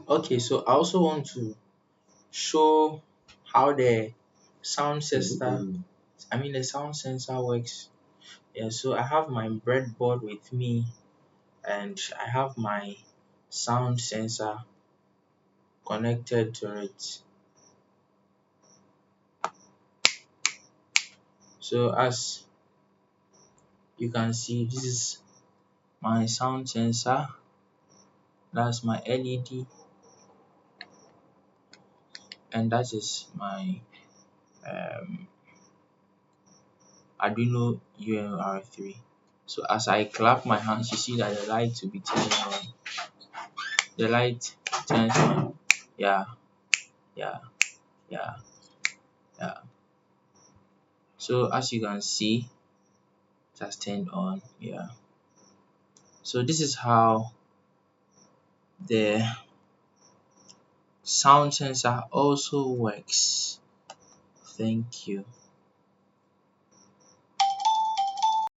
Okay, so I also want to show how the sound system, the sound sensor works. Yeah, so I have my breadboard with me and I have my sound sensor connected to it. So as you can see, this is my sound sensor. That's my LED, and that is my um, Arduino UMR3. So as I clap my hands, you see that the light will be turning on. The light turns on. Yeah, yeah, yeah, yeah. So as you can see, it has turned on. Yeah. So this is how the sound sensor also works. Thank you.